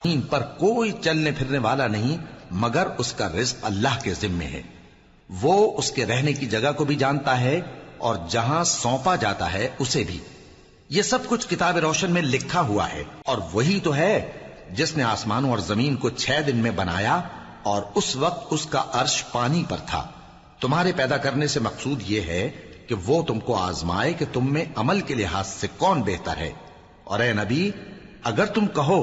زمین پر کوئی چلنے پھرنے والا نہیں مگر اس کا رزق اللہ کے ذمے ہے. وہ اس کے رہنے کی جگہ کو بھی جانتا ہے اور جہاں سونپا جاتا ہے اسے بھی. یہ سب کچھ کتاب روشن میں لکھا ہوا ہے. اور وہی تو ہے جس نے آسمانوں اور زمین کو 6 دن میں بنایا اور اس وقت اس کا عرش پانی پر تھا. تمہارے پیدا کرنے سے مقصود یہ ہے کہ وہ تم کو آزمائے کہ تم میں عمل کے لحاظ سے کون بہتر ہے. اور اے نبی، اگر تم کہو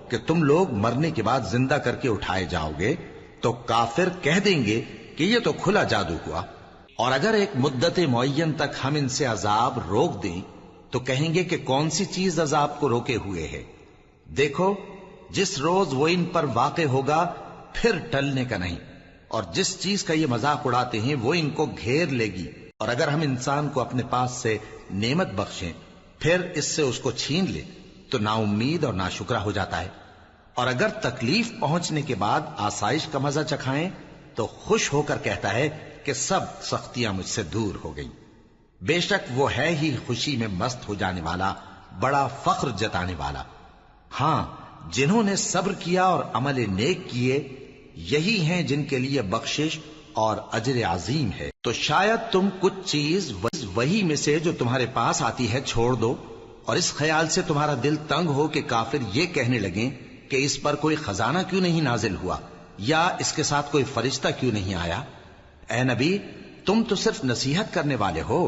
کہ تم لوگ مرنے کے بعد زندہ کر کے اٹھائے جاؤ گے تو کافر کہہ دیں گے کہ یہ تو کھلا جادو ہوا. اور اگر ایک مدت معین تک ہم ان سے عذاب روک دیں تو کہیں گے کہ کون سی چیز عذاب کو روکے ہوئے ہے. دیکھو، جس روز وہ ان پر واقع ہوگا پھر ٹلنے کا نہیں. اور جس چیز کا یہ مذاق اڑاتے ہیں وہ ان کو گھیر لے گی. اور اگر ہم انسان کو اپنے پاس سے نعمت بخشیں پھر اس سے اس کو چھین لے تو نا امید اور ناشکرا ہو جاتا ہے. اور اگر تکلیف پہنچنے کے بعد آسائش کا مزہ چکھائیں تو خوش ہو کر کہتا ہے کہ سب سختیاں مجھ سے دور ہو گئیں. بے شک وہ ہے ہی خوشی میں مست ہو جانے والا، بڑا فخر جتانے والا. ہاں، جنہوں نے صبر کیا اور عمل نیک کیے یہی ہیں جن کے لیے بخشش اور اجر عظیم ہے. تو شاید تم کچھ چیز وہی میں سے جو تمہارے پاس آتی ہے چھوڑ دو اور اس خیال سے تمہارا دل تنگ ہو کہ کافر یہ کہنے لگیں کہ اس پر کوئی خزانہ کیوں نہیں نازل ہوا یا اس کے ساتھ کوئی فرشتہ کیوں نہیں آیا. اے نبی، تم تو صرف نصیحت کرنے والے ہو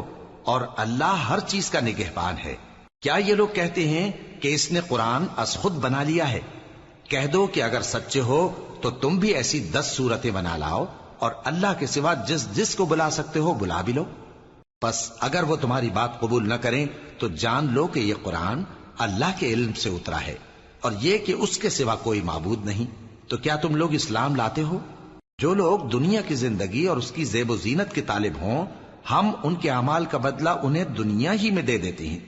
اور اللہ ہر چیز کا نگہبان ہے. کیا یہ لوگ کہتے ہیں کہ اس نے قرآن از خود بنا لیا ہے؟ کہہ دو کہ اگر سچے ہو تو تم بھی ایسی 10 صورتیں بنا لاؤ اور اللہ کے سوا جس جس کو بلا سکتے ہو بلا بھی لو. بس اگر وہ تمہاری بات قبول نہ کریں تو جان لو کہ یہ قرآن اللہ کے علم سے اترا ہے اور یہ کہ اس کے سوا کوئی معبود نہیں. تو کیا تم لوگ اسلام لاتے ہو؟ جو لوگ دنیا کی زندگی اور اس کی زیب و زینت کے طالب ہوں ہم ان کے اعمال کا بدلہ انہیں دنیا ہی میں دے دیتے ہیں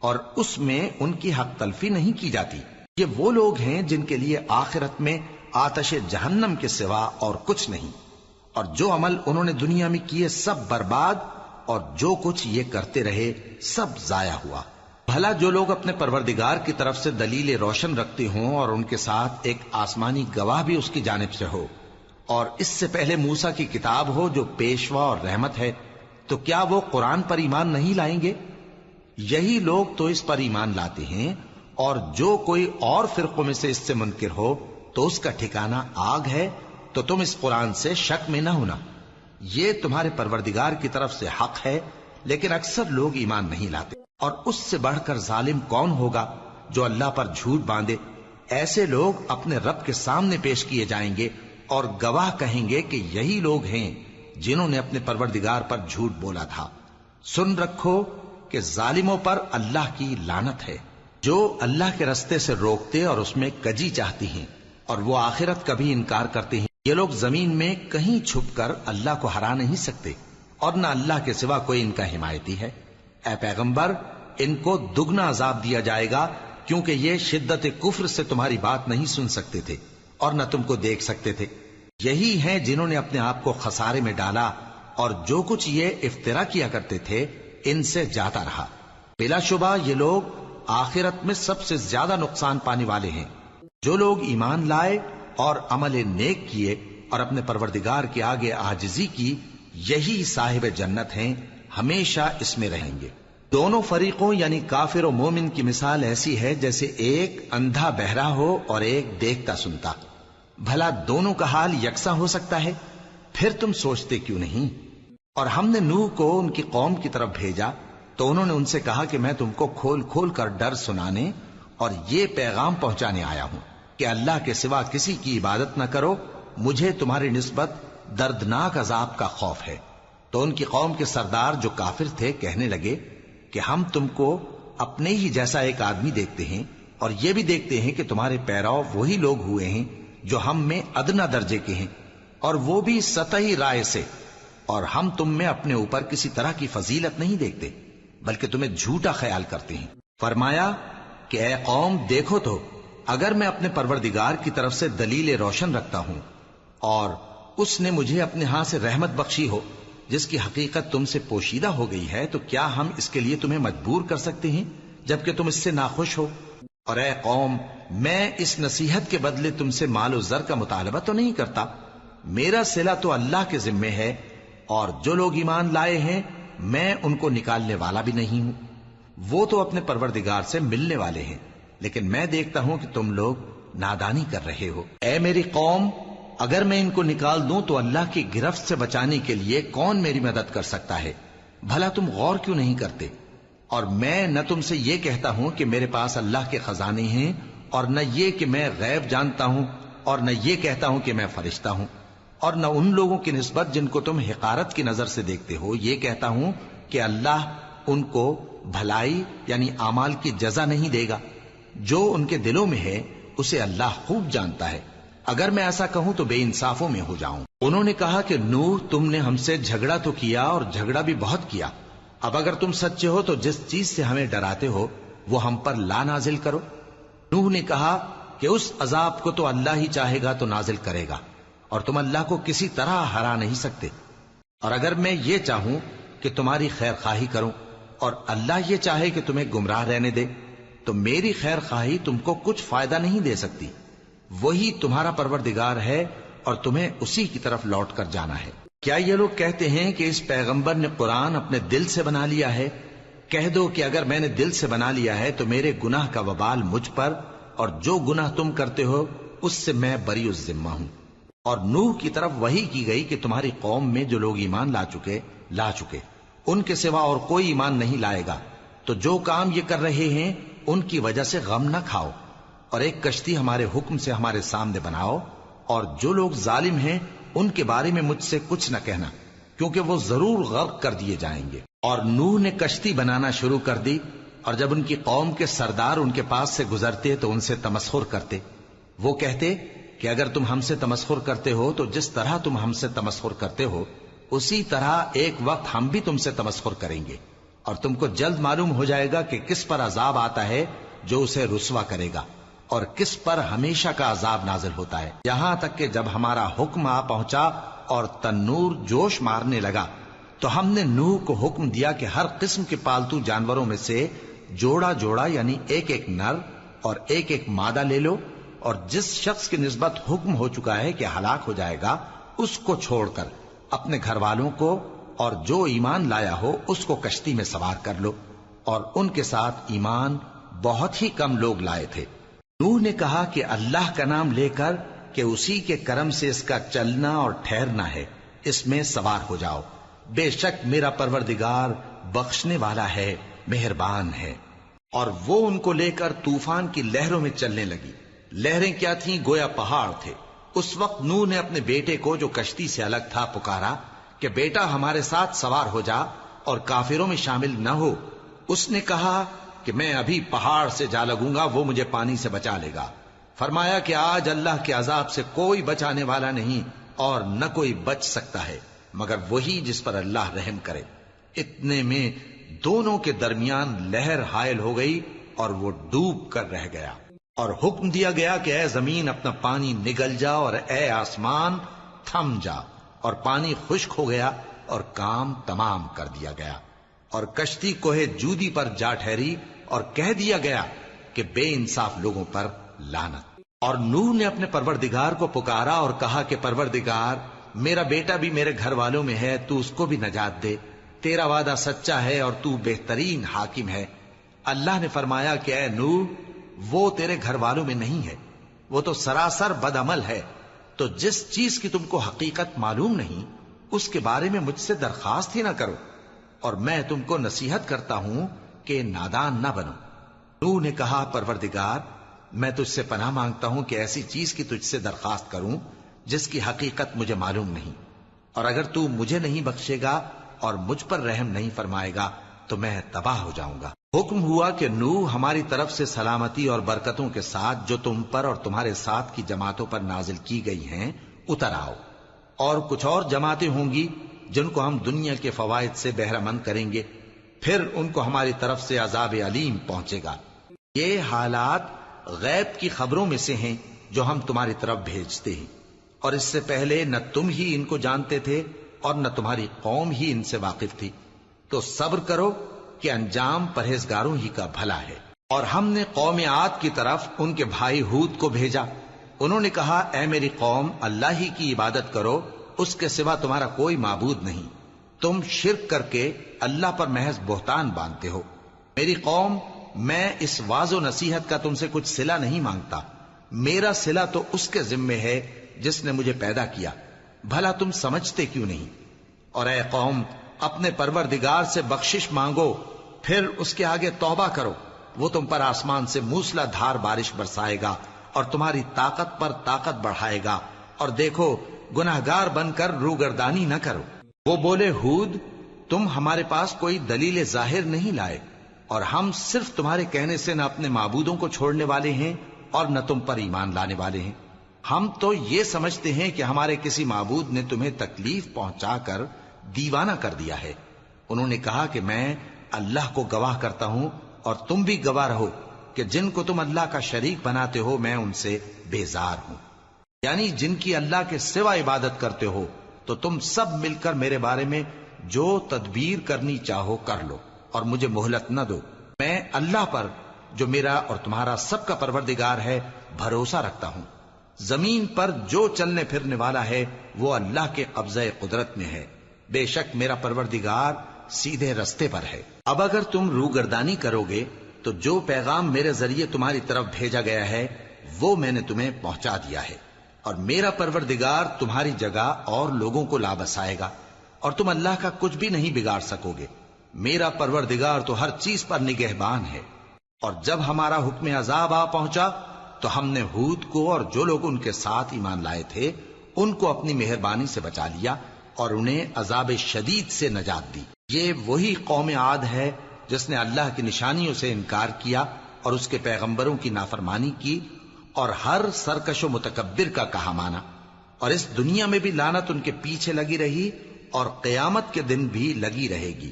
اور اس میں ان کی حق تلفی نہیں کی جاتی. یہ وہ لوگ ہیں جن کے لیے آخرت میں آتش جہنم کے سوا اور کچھ نہیں. اور جو عمل انہوں نے دنیا میں کیے سب برباد اور جو کچھ یہ کرتے رہے سب ضائع ہوا. بھلا جو لوگ اپنے پروردگار کی طرف سے دلیل روشن رکھتے ہوں اور ان کے ساتھ ایک آسمانی گواہ بھی اس کی جانب سے ہو اور اس سے پہلے موسیٰ کی کتاب ہو جو پیشوا اور رحمت ہے، تو کیا وہ قرآن پر ایمان نہیں لائیں گے؟ یہی لوگ تو اس پر ایمان لاتے ہیں. اور جو کوئی اور فرقوں میں سے اس سے منکر ہو تو اس کا ٹھکانہ آگ ہے. تو تم اس قرآن سے شک میں نہ ہونا، یہ تمہارے پروردگار کی طرف سے حق ہے، لیکن اکثر لوگ ایمان نہیں لاتے. اور اس سے بڑھ کر ظالم کون ہوگا جو اللہ پر جھوٹ باندھے؟ ایسے لوگ اپنے رب کے سامنے پیش کیے جائیں گے اور گواہ کہیں گے کہ یہی لوگ ہیں جنہوں نے اپنے پروردگار پر جھوٹ بولا تھا. سن رکھو کہ ظالموں پر اللہ کی لعنت ہے، جو اللہ کے رستے سے روکتے اور اس میں کجی چاہتی ہیں اور وہ آخرت کا بھی انکار کرتے ہیں. یہ لوگ زمین میں کہیں چھپ کر اللہ کو ہرا نہیں سکتے اور نہ اللہ کے سوا کوئی ان کا حمایتی ہے. اے پیغمبر، ان کو دگنا عذاب دیا جائے گا کیونکہ یہ شدت کفر سے تمہاری بات نہیں سن سکتے تھے اور نہ تم کو دیکھ سکتے تھے. یہی ہیں جنہوں نے اپنے آپ کو خسارے میں ڈالا اور جو کچھ یہ افترا کیا کرتے تھے ان سے جاتا رہا. بلا شبہ یہ لوگ آخرت میں سب سے زیادہ نقصان پانے والے ہیں. جو لوگ ایمان لائے اور عمل نیک کیے اور اپنے پروردگار کے آگے عاجزی کی یہی صاحب جنت ہیں، ہمیشہ اس میں رہیں گے. دونوں فریقوں یعنی کافر و مومن کی مثال ایسی ہے جیسے ایک اندھا بہرا ہو اور ایک دیکھتا سنتا. بھلا دونوں کا حال یکساں ہو سکتا ہے؟ پھر تم سوچتے کیوں نہیں؟ اور ہم نے نوح کو ان کی قوم کی طرف بھیجا تو انہوں نے ان سے کہا کہ میں تم کو کھول کھول کر ڈر سنانے اور یہ پیغام پہنچانے آیا ہوں کہ اللہ کے سوا کسی کی عبادت نہ کرو، مجھے تمہاری نسبت دردناک عذاب کا خوف ہے. تو ان کی قوم کے سردار جو کافر تھے کہنے لگے کہ ہم تم کو اپنے ہی جیسا ایک آدمی دیکھتے ہیں اور یہ بھی دیکھتے ہیں کہ تمہارے پیرو وہی لوگ ہوئے ہیں جو ہم میں ادنا درجے کے ہیں اور وہ بھی سطحی رائے سے، اور ہم تم میں اپنے اوپر کسی طرح کی فضیلت نہیں دیکھتے بلکہ تمہیں جھوٹا خیال کرتے ہیں. فرمایا کہ اے قوم دیکھو تو اگر میں اپنے پروردگار کی طرف سے دلیل روشن رکھتا ہوں اور اس نے مجھے اپنے ہاں سے رحمت بخشی ہو جس کی حقیقت تم سے پوشیدہ ہو گئی ہے، تو کیا ہم اس کے لیے تمہیں مجبور کر سکتے ہیں جبکہ تم اس سے ناخوش ہو؟ اور اے قوم، میں اس نصیحت کے بدلے تم سے مال و زر کا مطالبہ تو نہیں کرتا، میرا صلہ تو اللہ کے ذمے ہے، اور جو لوگ ایمان لائے ہیں میں ان کو نکالنے والا بھی نہیں ہوں، وہ تو اپنے پروردگار سے ملنے والے ہیں، لیکن میں دیکھتا ہوں کہ تم لوگ نادانی کر رہے ہو۔ اے میری قوم، اگر میں ان کو نکال دوں تو اللہ کی گرفت سے بچانے کے لیے کون میری مدد کر سکتا ہے؟ بھلا تم غور کیوں نہیں کرتے؟ اور میں نہ تم سے یہ کہتا ہوں کہ میرے پاس اللہ کے خزانے ہیں، اور نہ یہ کہ میں غیب جانتا ہوں، اور نہ یہ کہتا ہوں کہ میں فرشتہ ہوں، اور نہ ان لوگوں کی نسبت جن کو تم حقارت کی نظر سے دیکھتے ہو یہ کہتا ہوں کہ اللہ ان کو بھلائی یعنی اعمال کی جزا نہیں دے گا۔ جو ان کے دلوں میں ہے اسے اللہ خوب جانتا ہے، اگر میں ایسا کہوں تو بے انصافوں میں ہو جاؤں۔ انہوں نے کہا کہ نوح، تم نے ہم سے جھگڑا تو کیا اور جھگڑا بھی بہت کیا، اب اگر تم سچے ہو تو جس چیز سے ہمیں ڈراتے ہو وہ ہم پر لا نازل کرو۔ نوح نے کہا کہ اس عذاب کو تو اللہ ہی چاہے گا تو نازل کرے گا، اور تم اللہ کو کسی طرح ہرا نہیں سکتے، اور اگر میں یہ چاہوں کہ تمہاری خیر خواہی کروں اور اللہ یہ چاہے کہ تمہیں گمراہ رہنے دے تو میری خیر خواہی تم کو کچھ فائدہ نہیں دے سکتی، وہی تمہارا پروردگار ہے اور تمہیں اسی کی طرف لوٹ کر جانا ہے۔ کیا یہ لوگ کہتے ہیں کہ اس پیغمبر نے قرآن اپنے دل سے بنا لیا ہے؟ کہہ دو کہ اگر میں نے دل سے بنا لیا ہے تو میرے گناہ کا وبال مجھ پر، اور جو گناہ تم کرتے ہو اس سے میں بری الذمہ ہوں۔ اور نوح کی طرف وحی کی گئی کہ تمہاری قوم میں جو لوگ ایمان لا چکے ان کے سوا اور کوئی ایمان نہیں لائے گا، تو جو کام یہ کر رہے ہیں ان کی وجہ سے غم نہ کھاؤ، اور ایک کشتی ہمارے حکم سے ہمارے سامنے بناؤ، اور جو لوگ ظالم ہیں ان کے بارے میں مجھ سے کچھ نہ کہنا، کیونکہ وہ ضرور غرق کر دیے جائیں گے۔ اور نوح نے کشتی بنانا شروع کر دی، اور جب ان کی قوم کے سردار ان کے پاس سے گزرتے تو ان سے تمسخر کرتے، وہ کہتے کہ اگر تم ہم سے تمسخر کرتے ہو تو جس طرح تم ہم سے تمسخر کرتے ہو اسی طرح ایک وقت ہم بھی تم سے تمسخر کریں گے، اور تم کو جلد معلوم ہو جائے گا کہ کس پر عذاب آتا ہے جو اسے رسوا کرے گا، اور کس پر ہمیشہ کا عذاب نازل ہوتا ہے۔ یہاں تک کہ جب ہمارا حکم آ پہنچا اور تنور جوش مارنے لگا تو ہم نے نوح کو حکم دیا کہ ہر قسم کے پالتو جانوروں میں سے جوڑا جوڑا یعنی ایک ایک نر اور ایک ایک مادہ لے لو، اور جس شخص کی نسبت حکم ہو چکا ہے کہ ہلاک ہو جائے گا اس کو چھوڑ کر اپنے گھر والوں کو اور جو ایمان لایا ہو اس کو کشتی میں سوار کر لو، اور ان کے ساتھ ایمان بہت ہی کم لوگ لائے تھے۔ نوح نے کہا کہ اللہ کا نام لے کر کہ اسی کے کرم سے اس کا چلنا اور ٹھہرنا ہے، اس میں سوار ہو جاؤ، بے شک میرا پروردگار بخشنے والا ہے، مہربان ہے۔ اور وہ ان کو لے کر طوفان کی لہروں میں چلنے لگی، لہریں کیا تھیں گویا پہاڑ تھے۔ اس وقت نوح نے اپنے بیٹے کو جو کشتی سے الگ تھا پکارا کہ بیٹا ہمارے ساتھ سوار ہو جا اور کافروں میں شامل نہ ہو۔ اس نے کہا کہ میں ابھی پہاڑ سے جا لگوں گا، وہ مجھے پانی سے بچا لے گا۔ فرمایا کہ آج اللہ کے عذاب سے کوئی بچانے والا نہیں اور نہ کوئی بچ سکتا ہے مگر وہی جس پر اللہ رحم کرے۔ اتنے میں دونوں کے درمیان لہر حائل ہو گئی اور وہ ڈوب کر رہ گیا، اور حکم دیا گیا کہ اے زمین اپنا پانی نگل جا اور اے آسمان تھم جا، اور پانی خشک ہو گیا اور کام تمام کر دیا گیا، اور کشتی کوہ جودی پر جا ٹھہری، اور کہہ دیا گیا کہ بے انصاف لوگوں پر لعنت۔ اور نوح نے اپنے پروردگار کو پکارا اور کہا کہ پروردگار، میرا بیٹا بھی میرے گھر والوں میں ہے، تو اس کو بھی نجات دے، تیرا وعدہ سچا ہے اور تو بہترین حاکم ہے۔ اللہ نے فرمایا کہ اے نوح، وہ تیرے گھر والوں میں نہیں ہے، وہ تو سراسر بد عمل ہے، تو جس چیز کی تم کو حقیقت معلوم نہیں اس کے بارے میں مجھ سے درخواست ہی نہ کرو، اور میں تم کو نصیحت کرتا ہوں کہ نادان نہ بنو۔ نوح نے کہا پروردگار، میں تجھ سے پناہ مانگتا ہوں کہ ایسی چیز کی تجھ سے درخواست کروں جس کی حقیقت مجھے معلوم نہیں، اور اگر تو مجھے نہیں بخشے گا اور مجھ پر رحم نہیں فرمائے گا تو میں تباہ ہو جاؤں گا۔ حکم ہوا کہ نوح ہماری طرف سے سلامتی اور برکتوں کے ساتھ جو تم پر اور تمہارے ساتھ کی جماعتوں پر نازل کی گئی ہیں اتر آؤ، اور کچھ اور جماعتیں ہوں گی جن کو ہم دنیا کے فوائد سے بہرہ مند کریں گے، پھر ان کو ہماری طرف سے عذاب علیم پہنچے گا۔ یہ حالات غیب کی خبروں میں سے ہیں جو ہم تمہاری طرف بھیجتے ہیں، اور اس سے پہلے نہ تم ہی ان کو جانتے تھے اور نہ تمہاری قوم ہی ان سے واقف تھی، تو صبر کرو کہ انجام پرہیزگاروں ہی کا بھلا ہے۔ اور ہم نے قوم عاد کی طرف ان کے بھائی ہود کو بھیجا. انہوں نے کہا اے میری قوم اللہ ہی کی عبادت کرو، اس کے سوا تمہارا کوئی معبود نہیں. تم شرک کر کے اللہ پر محض بہتان باندھتے ہو. میری قوم، میں اس واعظ و نصیحت کا تم سے کچھ صلہ نہیں مانگتا. میرا صلہ تو اس کے ذمے ہے جس نے مجھے پیدا کیا. بھلا تم سمجھتے کیوں نہیں؟ اور اے قوم، اپنے پروردگار سے بخشش مانگو، پھر اس کے آگے توبہ کرو. وہ تم پر آسمان سے موسلا دھار بارش برسائے گا اور تمہاری طاقت پر طاقت بڑھائے گا. اور دیکھو، گناہگار بن کر روگردانی نہ کرو. وہ بولے ہود، تم ہمارے پاس کوئی دلیل ظاہر نہیں لائے، اور ہم صرف تمہارے کہنے سے نہ اپنے معبودوں کو چھوڑنے والے ہیں اور نہ تم پر ایمان لانے والے ہیں. ہم تو یہ سمجھتے ہیں کہ ہمارے کسی معبود نے تمہیں تکلیف پہنچا کر دیوانہ کر دیا ہے. انہوں نے کہا کہ میں اللہ کو گواہ کرتا ہوں اور تم بھی گواہ رہو کہ جن کو تم اللہ کا شریک بناتے ہو میں ان سے بیزار ہوں. یعنی جن کی اللہ کے سوا عبادت کرتے ہو، تو تم سب مل کر میرے بارے میں جو تدبیر کرنی چاہو کر لو اور مجھے مہلت نہ دو. میں اللہ پر جو میرا اور تمہارا سب کا پروردگار ہے بھروسہ رکھتا ہوں. زمین پر جو چلنے پھرنے والا ہے وہ اللہ کے قبضہ قدرت میں ہے. بے شک میرا پروردگار سیدھے رستے پر ہے. اب اگر تم روگردانی کرو گے تو جو پیغام میرے ذریعے تمہاری طرف بھیجا گیا ہے وہ میں نے تمہیں پہنچا دیا ہے، اور میرا پروردگار تمہاری جگہ اور لوگوں کو لا بسائے گا، اور تم اللہ کا کچھ بھی نہیں بگاڑ سکو گے. میرا پروردگار تو ہر چیز پر نگہبان ہے. اور جب ہمارا حکم عذاب آ پہنچا تو ہم نے ہود کو اور جو لوگ ان کے ساتھ ایمان لائے تھے ان کو اپنی مہربانی سے بچا لیا اور انہیں عذاب شدید سے نجات دی. یہ وہی قوم عاد ہے جس نے اللہ کی نشانیوں سے انکار کیا اور اس کے پیغمبروں کی نافرمانی کی اور ہر سرکش و متکبر کا کہا مانا. اور اس دنیا میں بھی لعنت ان کے پیچھے لگی رہی اور قیامت کے دن بھی لگی رہے گی.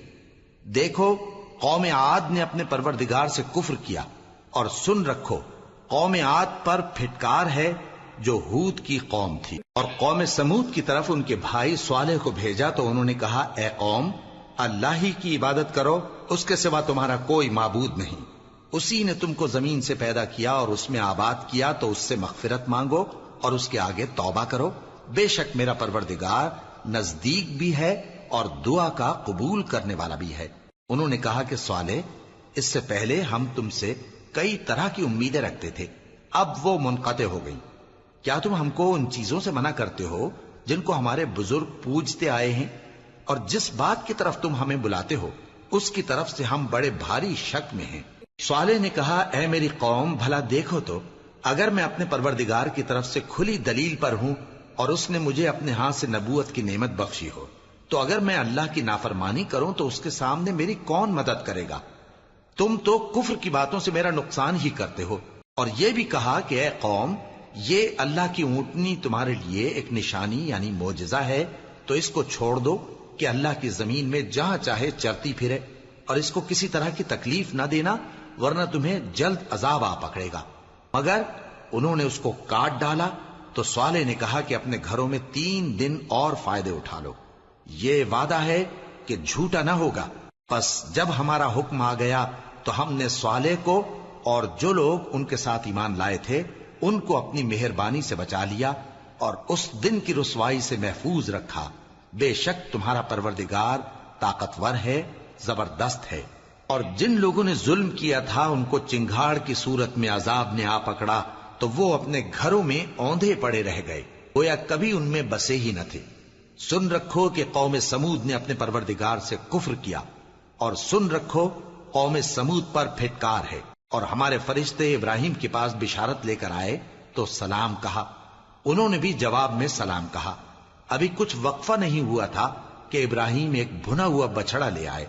دیکھو، قوم عاد نے اپنے پروردگار سے کفر کیا، اور سن رکھو قوم عاد پر پھٹکار ہے جو ہود کی قوم تھی. اور قوم سمود کی طرف ان کے بھائی صالح کو بھیجا تو انہوں نے کہا اے قوم، اللہ ہی کی عبادت کرو، اس کے سوا تمہارا کوئی معبود نہیں. اسی نے تم کو زمین سے پیدا کیا اور اس میں آباد کیا، تو اس سے مغفرت مانگو اور اس کے آگے توبہ کرو. بے شک میرا پروردگار نزدیک بھی ہے اور دعا کا قبول کرنے والا بھی ہے. انہوں نے کہا کہ صالح، اس سے پہلے ہم تم سے کئی طرح کی امیدیں رکھتے تھے، اب وہ منقطع ہو گئیں. کیا تم ہم کو ان چیزوں سے منع کرتے ہو جن کو ہمارے بزرگ پوجتے آئے ہیں؟ اور جس بات کی طرف تم ہمیں بلاتے ہو اس کی طرف سے ہم بڑے بھاری شک میں ہیں. صالح نے کہا اے میری قوم، بھلا دیکھو تو، اگر میں اپنے پروردگار کی طرف سے کھلی دلیل پر ہوں اور اس نے مجھے اپنے ہاتھ سے نبوت کی نعمت بخشی ہو، تو اگر میں اللہ کی نافرمانی کروں تو اس کے سامنے میری کون مدد کرے گا؟ تم تو کفر کی باتوں سے میرا نقصان ہی کرتے ہو. اور یہ بھی کہا کہ اے قوم، یہ اللہ کی اونٹنی تمہارے لیے ایک نشانی یعنی معجزہ ہے، تو اس کو چھوڑ دو کہ اللہ کی زمین میں جہاں چاہے چرتی پھرے، اور اس کو کسی طرح کی تکلیف نہ دینا، ورنہ تمہیں جلد عذاب آ پکڑے گا. مگر انہوں نے اس کو کاٹ ڈالا. تو صالح نے کہا کہ اپنے گھروں میں 3 دن اور فائدے اٹھا لو، یہ وعدہ ہے کہ جھوٹا نہ ہوگا. پس جب ہمارا حکم آ گیا تو ہم نے صالح کو اور جو لوگ ان کے ساتھ ایمان لائے تھے ان کو اپنی مہربانی سے بچا لیا اور اس دن کی رسوائی سے محفوظ رکھا. بے شک تمہارا پروردگار طاقتور ہے، زبردست ہے. اور جن لوگوں نے ظلم کیا تھا ان کو چنگھاڑ کی صورت میں عذاب نے آ پکڑا تو وہ اپنے گھروں میں اوندھے پڑے رہ گئے، گویا کبھی ان میں بسے ہی نہ تھے. سن رکھو کہ قوم سمود نے اپنے پروردگار سے کفر کیا، اور سن رکھو قوم سمود پر پھٹکار ہے. اور ہمارے فرشتے ابراہیم کے پاس بشارت لے کر آئے تو سلام کہا، انہوں نے بھی جواب میں سلام کہا. ابھی کچھ وقفہ نہیں ہوا تھا کہ ابراہیم ایک بھنا ہوا بچڑا لے آئے.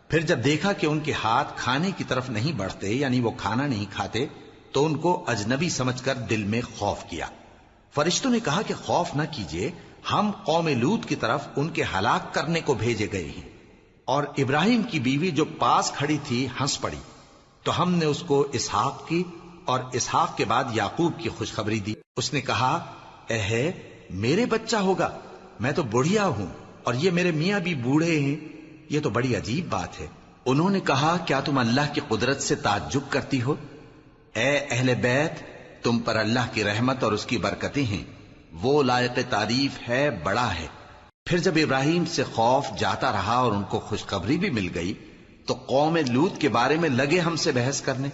پھر جب دیکھا کہ ان کے ہاتھ کھانے کی طرف نہیں بڑھتے، یعنی وہ کھانا نہیں کھاتے، تو ان کو اجنبی سمجھ کر دل میں خوف کیا. فرشتوں نے کہا کہ خوف نہ کیجیے، ہم قوم لوط کی طرف ان کے ہلاک کرنے کو بھیجے گئے ہیں. اور ابراہیم کی بیوی جو پاس کھڑی تھی ہنس پڑی. تو ہم نے اس کو اسحاق کی اور اسحاق کے بعد یعقوب کی خوشخبری دی. اس نے کہا اے میرے بچہ ہوگا، میں تو بڑھیا ہوں اور یہ میرے میاں بھی بوڑھے ہیں، یہ تو بڑی عجیب بات ہے. انہوں نے کہا کیا تم اللہ کی قدرت سے تعجب کرتی ہو؟ اے اہل بیت، تم پر اللہ کی رحمت اور اس کی برکتیں ہیں، وہ لائق تعریف ہے، بڑا ہے۔ پھر جب ابراہیم سے خوف جاتا رہا اور ان کو خوشخبری بھی مل گئی تو قوم لوط کے بارے میں لگے ہم سے بحث کرنے۔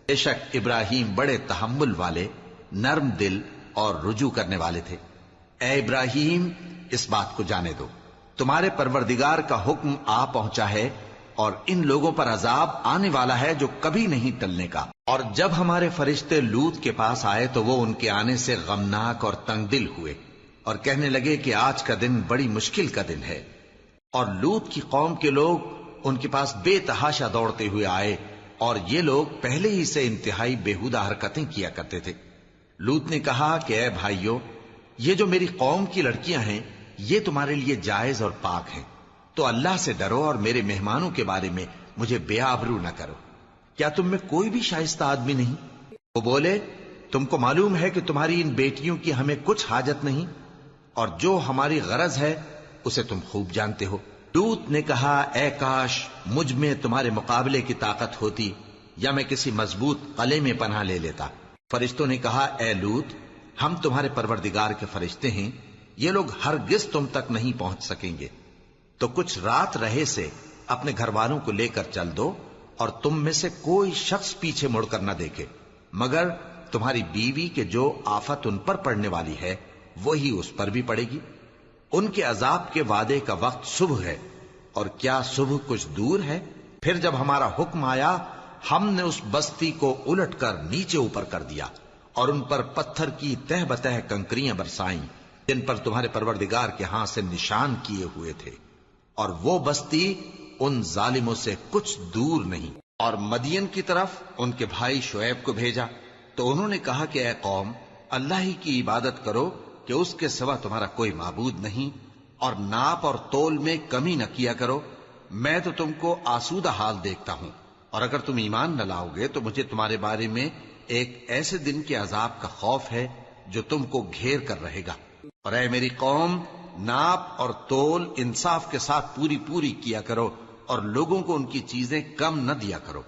بے شک ابراہیم بڑے تحمل والے، نرم دل اور رجوع کرنے والے تھے۔ اے ابراہیم، اس بات کو جانے دو، تمہارے پروردگار کا حکم آ پہنچا ہے اور ان لوگوں پر عذاب آنے والا ہے جو کبھی نہیں ٹلنے کا۔ اور جب ہمارے فرشتے لوط کے پاس آئے تو وہ ان کے آنے سے غمناک اور تنگ دل ہوئے اور کہنے لگے کہ آج کا دن بڑی مشکل کا دن ہے۔ اور لوط کی قوم کے لوگ ان کے پاس بے تحاشا دوڑتے ہوئے آئے، اور یہ لوگ پہلے ہی سے انتہائی بےہودہ حرکتیں کیا کرتے تھے۔ لوط نے کہا کہ اے بھائیو، یہ جو میری قوم کی لڑکیاں ہیں یہ تمہارے لیے جائز اور پاک ہیں، تو اللہ سے ڈرو اور میرے مہمانوں کے بارے میں مجھے بے آبرو نہ کرو۔ کیا تم میں کوئی بھی شائستہ آدمی نہیں؟ وہ بولے تم کو معلوم ہے کہ تمہاری ان بیٹیوں کی ہمیں کچھ حاجت نہیں، اور جو ہماری غرض ہے اسے تم خوب جانتے ہو۔ لوط نے کہا اے کاش مجھ میں تمہارے مقابلے کی طاقت ہوتی، یا میں کسی مضبوط قلعے میں پناہ لے لیتا۔ فرشتوں نے کہا اے لوط، ہم تمہارے پروردگار کے فرشتے ہیں، یہ لوگ ہرگز تم تک نہیں پہنچ سکیں گے، تو کچھ رات رہے سے اپنے گھر والوں کو لے کر چل دو، اور تم میں سے کوئی شخص پیچھے مڑ کر نہ دیکھے مگر تمہاری بیوی کے جو آفت ان پر پڑنے والی ہے وہی اس پر بھی پڑے گی۔ ان کے عذاب کے وعدے کا وقت صبح ہے، اور کیا صبح کچھ دور ہے؟ پھر جب ہمارا حکم آیا ہم نے اس بستی کو الٹ کر نیچے اوپر کر دیا اور ان پر پتھر کی تہ بتہ کنکریاں برسائیں جن پر تمہارے پروردگار کے ہاں سے نشان کیے ہوئے تھے، اور وہ بستی ان ظالموں سے کچھ دور نہیں۔ اور مدین کی طرف ان کے بھائی شعیب کو بھیجا تو انہوں نے کہا کہ اے قوم، اللہ ہی کی عبادت کرو کہ اس کے سوا تمہارا کوئی معبود نہیں، اور ناپ اور تول میں کمی نہ کیا کرو، میں تو تم کو آسودہ حال دیکھتا ہوں، اور اگر تم ایمان نہ لاؤ گے تو مجھے تمہارے بارے میں ایک ایسے دن کے عذاب کا خوف ہے جو تم کو گھیر کر رہے گا۔ اور اے میری قوم، ناپ اور تول انصاف کے ساتھ پوری پوری کیا کرو، اور لوگوں کو ان کی چیزیں کم نہ دیا کرو،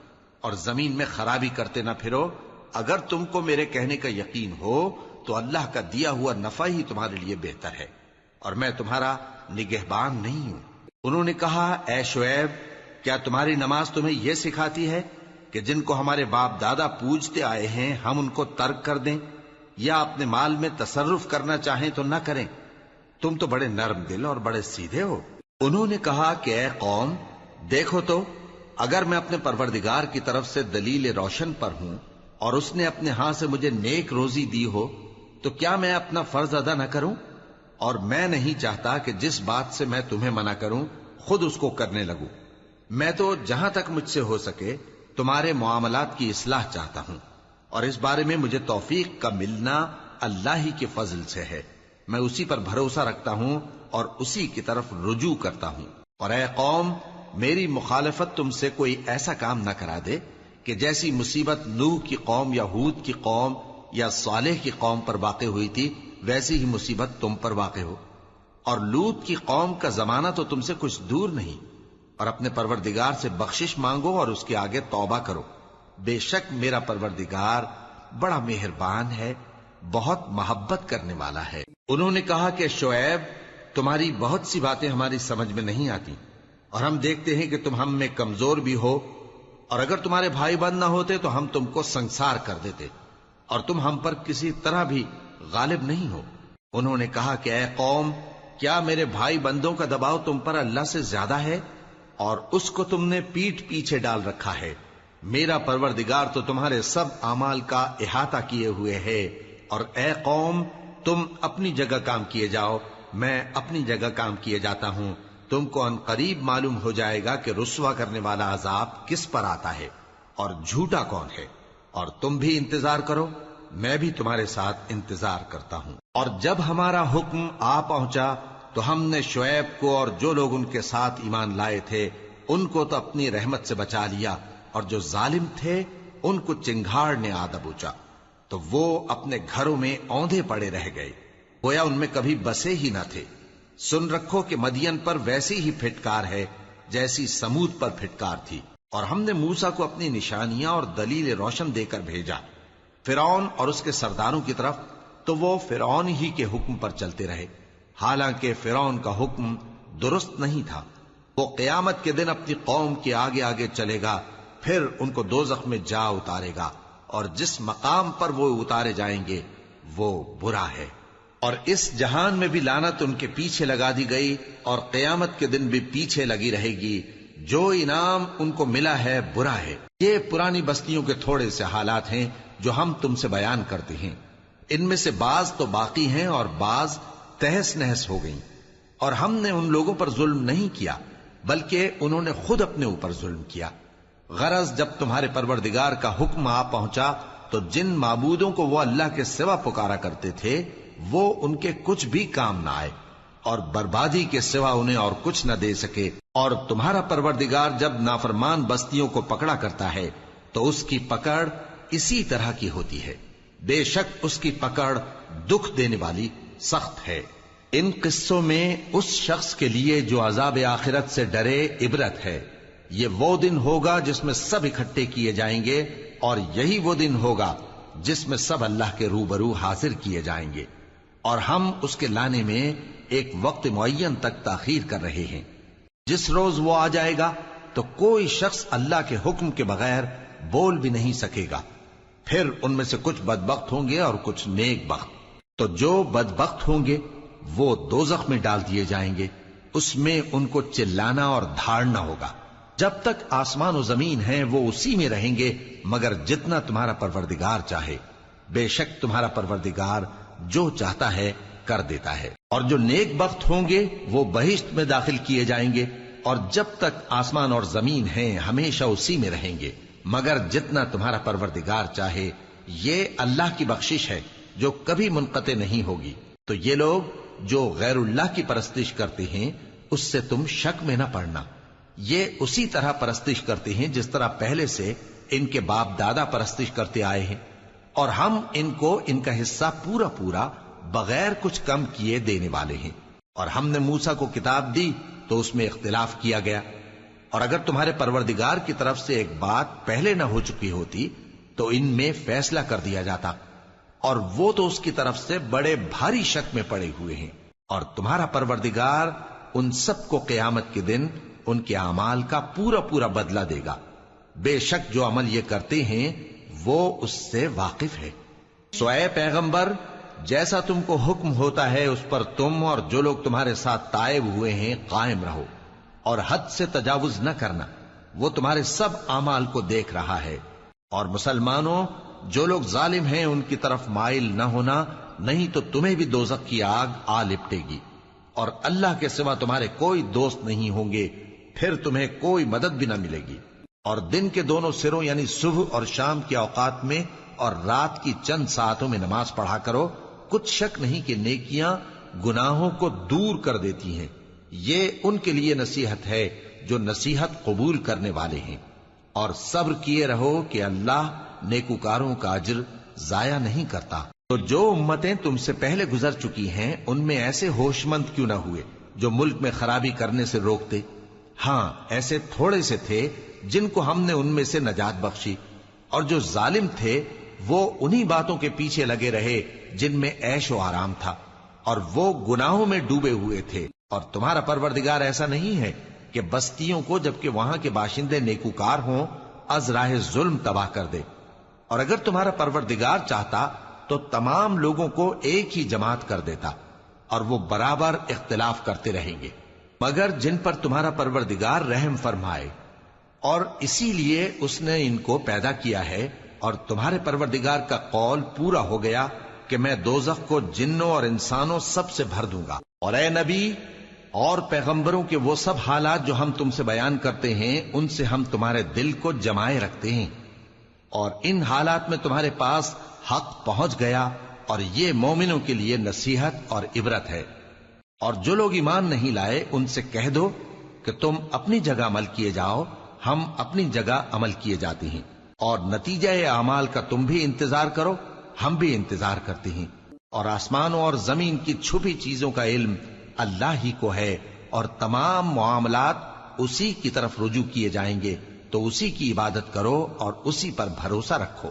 اور زمین میں خرابی کرتے نہ پھرو۔ اگر تم کو میرے کہنے کا یقین ہو تو اللہ کا دیا ہوا نفع ہی تمہارے لیے بہتر ہے، اور میں تمہارا نگہبان نہیں ہوں۔ انہوں نے کہا اے شعیب، کیا تمہاری نماز تمہیں یہ سکھاتی ہے کہ جن کو ہمارے باپ دادا پوجتے آئے ہیں ہم ان کو ترک کر دیں، یا اپنے مال میں تصرف کرنا چاہیں تو نہ کریں؟ تم تو بڑے نرم دل اور بڑے سیدھے ہو۔ انہوں نے کہا کہ اے قوم، دیکھو تو اگر میں اپنے پروردگار کی طرف سے دلیل روشن پر ہوں اور اس نے اپنے ہاں سے مجھے نیک روزی دی ہو تو کیا میں اپنا فرض ادا نہ کروں؟ اور میں نہیں چاہتا کہ جس بات سے میں تمہیں منع کروں خود اس کو کرنے لگوں۔ میں تو جہاں تک مجھ سے ہو سکے تمہارے معاملات کی اصلاح چاہتا ہوں، اور اس بارے میں مجھے توفیق کا ملنا اللہ ہی کے فضل سے ہے۔ میں اسی پر بھروسہ رکھتا ہوں اور اسی کی طرف رجوع کرتا ہوں۔ اور اے قوم، میری مخالفت تم سے کوئی ایسا کام نہ کرا دے کہ جیسی مصیبت نوح کی قوم یا ہود کی قوم یا صالح کی قوم پر واقع ہوئی تھی ویسی ہی مصیبت تم پر واقع ہو۔ اور لوط کی قوم کا زمانہ تو تم سے کچھ دور نہیں، اور اپنے پروردگار سے بخشش مانگو اور اس کے آگے توبہ کرو، بے شک میرا پروردگار بڑا مہربان ہے، بہت محبت کرنے والا ہے۔ انہوں نے کہا کہ شعیب، تمہاری بہت سی باتیں ہماری سمجھ میں نہیں آتی، اور ہم دیکھتے ہیں کہ تم ہم میں کمزور بھی ہو، اور اگر تمہارے بھائی بند نہ ہوتے تو ہم تم کو سنسار کر دیتے، اور تم ہم پر کسی طرح بھی غالب نہیں ہو۔ انہوں نے کہا کہ اے قوم، کیا میرے بھائی بندوں کا دباؤ تم پر اللہ سے زیادہ ہے، اور اس کو تم نے پیٹھ پیچھے ڈال رکھا ہے؟ میرا پروردگار تو تمہارے سب اعمال کا احاطہ کیے ہوئے ہے۔ اور اے قوم، تم اپنی جگہ کام کیے جاؤ، میں اپنی جگہ کام کیے جاتا ہوں، تم کو ان قریب معلوم ہو جائے گا کہ رسوا کرنے والا عذاب کس پر آتا ہے اور جھوٹا کون ہے۔ اور تم بھی انتظار کرو، میں بھی تمہارے ساتھ انتظار کرتا ہوں۔ اور جب ہمارا حکم آ پہنچا تو ہم نے شعیب کو اور جو لوگ ان کے ساتھ ایمان لائے تھے ان کو تو اپنی رحمت سے بچا لیا، اور جو ظالم تھے ان کو چنگھاڑ نے آ دبوچا، تو وہ اپنے گھروں میں اوندھے پڑے رہ گئے، گویا ان میں کبھی بسے ہی نہ تھے۔ سن رکھو کہ مدین پر ویسی ہی پھٹکار ہے جیسی سمود پر پھٹکار تھی، اور ہم نے موسیٰ کو اپنی نشانیاں اور دلیل روشن دے کر بھیجا فرعون اور اس کے سرداروں کی طرف، تو وہ فرعون ہی کے حکم پر چلتے رہے، حالانکہ فرعون کا حکم درست نہیں تھا۔ وہ قیامت کے دن اپنی قوم کے آگے آگے چلے گا، پھر ان کو دوزخ میں جا اتارے گا، اور جس مقام پر وہ اتارے جائیں گے وہ برا ہے۔ اور اس جہان میں بھی لعنت ان کے پیچھے لگا دی گئی، اور قیامت کے دن بھی پیچھے لگی رہے گی۔ جو انعام ان کو ملا ہے برا ہے۔ یہ پرانی بستیوں کے تھوڑے سے حالات ہیں جو ہم تم سے بیان کرتے ہیں، ان میں سے بعض تو باقی ہیں اور بعض تہس نہس ہو گئیں۔ اور ہم نے ان لوگوں پر ظلم نہیں کیا، بلکہ انہوں نے خود اپنے اوپر ظلم کیا۔ غرض جب تمہارے پروردگار کا حکم آ پہنچا تو جن معبودوں کو وہ اللہ کے سوا پکارا کرتے تھے وہ ان کے کچھ بھی کام نہ آئے، اور بربادی کے سوا انہیں اور کچھ نہ دے سکے۔ اور تمہارا پروردگار جب نافرمان بستیوں کو پکڑا کرتا ہے تو اس کی پکڑ اسی طرح کی ہوتی ہے، بے شک اس کی پکڑ دکھ دینے والی سخت ہے۔ ان قصوں میں اس شخص کے لیے جو عذاب آخرت سے ڈرے عبرت ہے۔ یہ وہ دن ہوگا جس میں سب اکٹھے کیے جائیں گے، اور یہی وہ دن ہوگا جس میں سب اللہ کے روبرو حاضر کیے جائیں گے، اور ہم اس کے لانے میں ایک وقت معین تک تاخیر کر رہے ہیں۔ جس روز وہ آ جائے گا تو کوئی شخص اللہ کے حکم کے بغیر بول بھی نہیں سکے گا۔ پھر ان میں سے کچھ بدبخت ہوں گے اور کچھ نیک بخت۔ تو جو بدبخت ہوں گے وہ دوزخ میں ڈال دیے جائیں گے، اس میں ان کو چلانا اور دھاڑنا ہوگا۔ جب تک آسمان و زمین ہیں وہ اسی میں رہیں گے مگر جتنا تمہارا پروردگار چاہے۔ بے شک تمہارا پروردگار جو چاہتا ہے کر دیتا ہے۔ اور جو نیک بخت ہوں گے وہ بہشت میں داخل کیے جائیں گے، اور جب تک آسمان اور زمین ہیں ہمیشہ اسی میں رہیں گے مگر جتنا تمہارا پروردگار چاہے۔ یہ اللہ کی بخشش ہے جو کبھی منقطع نہیں ہوگی۔ تو یہ لوگ جو غیر اللہ کی پرستش کرتے ہیں اس سے تم شک میں نہ پڑنا۔ یہ اسی طرح پرستش کرتے ہیں جس طرح پہلے سے ان کے باپ دادا پرستش کرتے آئے ہیں، اور ہم ان کو ان کا حصہ پورا پورا بغیر کچھ کم کیے دینے والے ہیں۔ اور ہم نے موسیٰ کو کتاب دی تو اس میں اختلاف کیا گیا، اور اگر تمہارے پروردگار کی طرف سے ایک بات پہلے نہ ہو چکی ہوتی تو ان میں فیصلہ کر دیا جاتا، اور وہ تو اس کی طرف سے بڑے بھاری شک میں پڑے ہوئے ہیں۔ اور تمہارا پروردگار ان سب کو قیامت کے دن ان کے اعمال کا پورا پورا بدلہ دے گا۔ بے شک جو عمل یہ کرتے ہیں وہ اس سے واقف ہے۔ سو اے پیغمبر، جیسا تم کو حکم ہوتا ہے اس پر تم اور جو لوگ تمہارے ساتھ تائب ہوئے ہیں قائم رہو، اور حد سے تجاوز نہ کرنا، وہ تمہارے سب اعمال کو دیکھ رہا ہے۔ اور مسلمانوں، جو لوگ ظالم ہیں ان کی طرف مائل نہ ہونا، نہیں تو تمہیں بھی دوزخ کی آگ آ لپٹے گی، اور اللہ کے سوا تمہارے کوئی دوست نہیں ہوں گے، پھر تمہیں کوئی مدد بھی نہ ملے گی۔ اور دن کے دونوں سروں یعنی صبح اور شام کے اوقات میں اور رات کی چند ساعتوں میں نماز پڑھا کرو، کچھ شک نہیں کہ نیکیاں گناہوں کو دور کر دیتی ہیں۔ یہ ان کے لیے نصیحت ہے جو نصیحت قبول کرنے والے ہیں۔ اور صبر کیے رہو کہ اللہ نیکوکاروں کا اجر ضائع نہیں کرتا۔ تو جو امتیں تم سے پہلے گزر چکی ہیں ان میں ایسے ہوش مند کیوں نہ ہوئے جو ملک میں خرابی کرنے سے روکتے؟ ہاں، ایسے تھوڑے سے تھے جن کو ہم نے ان میں سے نجات بخشی، اور جو ظالم تھے وہ انہی باتوں کے پیچھے لگے رہے جن میں عیش و آرام تھا، اور وہ گناہوں میں ڈوبے ہوئے تھے۔ اور تمہارا پروردگار ایسا نہیں ہے کہ بستیوں کو جبکہ وہاں کے باشندے نیکوکار ہوں از راہ ظلم تباہ کر دے۔ اور اگر تمہارا پروردگار چاہتا تو تمام لوگوں کو ایک ہی جماعت کر دیتا، اور وہ برابر اختلاف کرتے رہیں گے، مگر جن پر تمہارا پروردگار رحم فرمائے، اور اسی لیے اس نے ان کو پیدا کیا ہے۔ اور تمہارے پروردگار کا قول پورا ہو گیا کہ میں دوزخ کو جنوں اور انسانوں سب سے بھر دوں گا۔ اور اے نبی اور پیغمبروں کے وہ سب حالات جو ہم تم سے بیان کرتے ہیں ان سے ہم تمہارے دل کو جمائے رکھتے ہیں، اور ان حالات میں تمہارے پاس حق پہنچ گیا، اور یہ مومنوں کے لیے نصیحت اور عبرت ہے۔ اور جو لوگ ایمان نہیں لائے ان سے کہہ دو کہ تم اپنی جگہ عمل کیے جاؤ، ہم اپنی جگہ عمل کیے جاتے ہیں، اور نتیجہ اعمال کا تم بھی انتظار کرو، ہم بھی انتظار کرتے ہیں۔ اور آسمانوں اور زمین کی چھپی چیزوں کا علم اللہ ہی کو ہے، اور تمام معاملات اسی کی طرف رجوع کیے جائیں گے تو اسی کی عبادت کرو اور اسی پر بھروسہ رکھو،